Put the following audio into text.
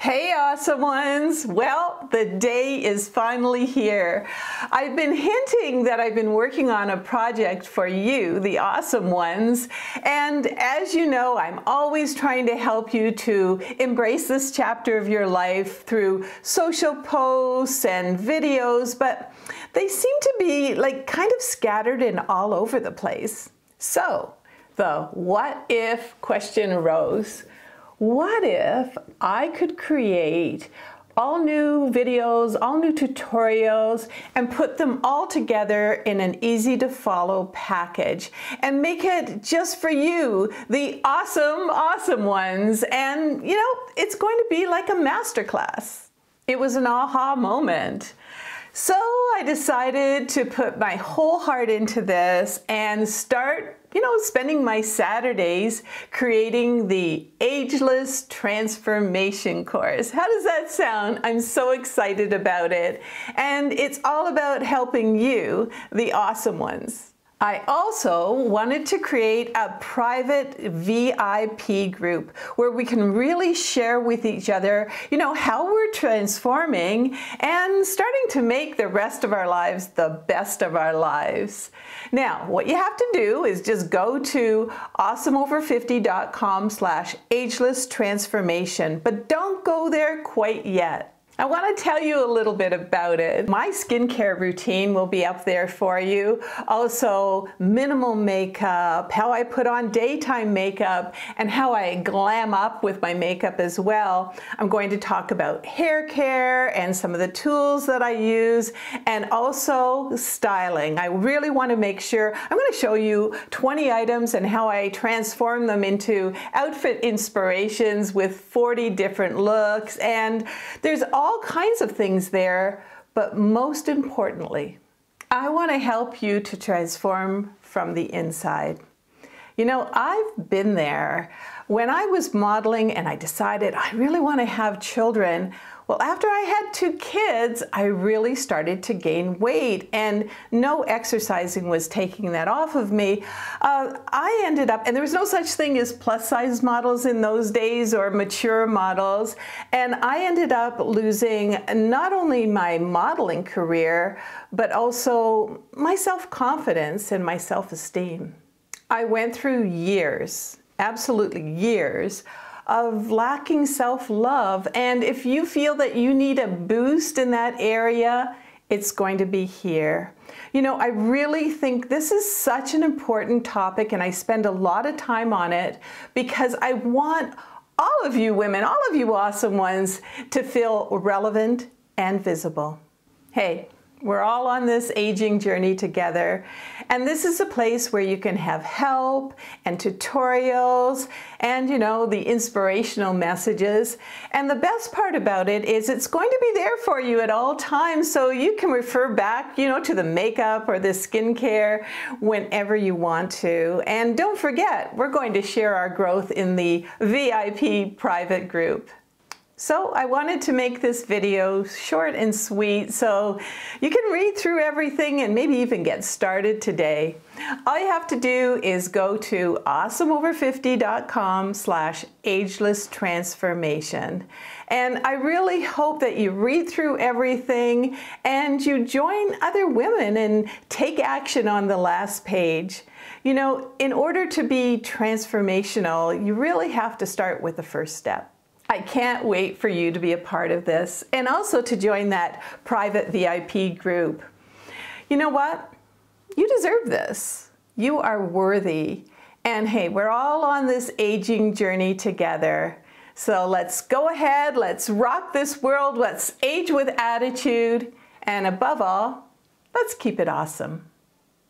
Hey awesome ones! Well, the day is finally here. I've been hinting that I've been working on a project for you, the awesome ones, and as you know, I'm always trying to help you to embrace this chapter of your life through social posts and videos, but they seem to be like kind of scattered and all over the place. So, the what if question arose. What if I could create all new videos, all new tutorials, and put them all together in an easy to follow package and make it just for you, the awesome ones. And you know, it's going to be like a masterclass. It was an aha moment. So I decided to put my whole heart into this and start spending my Saturdays creating the Ageless Transformation course. How does that sound? I'm so excited about it. And it's all about helping you, the awesome ones. I also wanted to create a private VIP group where we can really share with each other, how we're transforming and starting to make the rest of our lives the best of our lives. Now, what you have to do is just go to awesomeover50.com/ageless-transformation, but don't go there quite yet. I want to tell you a little bit about it. My skincare routine will be up there for you. Also, minimal makeup, how I put on daytime makeup, and how I glam up with my makeup as well. I'm going to talk about hair care and some of the tools that I use, and also styling. I really want to make sure, I'm going to show you 20 items and how I transform them into outfit inspirations with 40 different looks, and there's all kinds of things there, but most importantly, I want to help you to transform from the inside. I've been there. When I was modeling and I decided I really want to have children, well, after I had 2 kids, I really started to gain weight, and no exercising was taking that off of me. I ended up, and there was no such thing as plus-size models in those days or mature models, and I ended up losing not only my modeling career, but also my self-confidence and my self-esteem. I went through years, absolutely years, of lacking self-love, and if you feel that you need a boost in that area, it's going to be here. I really think this is such an important topic, and I spend a lot of time on it because I want all of you women, all of you awesome ones, to feel relevant and visible. Hey, we're all on this aging journey together, and this is a place where you can have help and tutorials and, the inspirational messages. And the best part about it is it's going to be there for you at all times, so you can refer back, to the makeup or the skincare whenever you want to. And don't forget, we're going to share our growth in the VIP private group. So I wanted to make this video short and sweet so you can read through everything and maybe even get started today. All you have to do is go to awesomeover50.com/ageless-transformation. And I really hope that you read through everything and you join other women and take action on the last page. In order to be transformational, you really have to start with the first step. I can't wait for you to be a part of this and also to join that private VIP group. You know what? You deserve this. You are worthy. And hey, we're all on this aging journey together. So let's go ahead, let's rock this world, let's age with attitude, and above all, let's keep it awesome.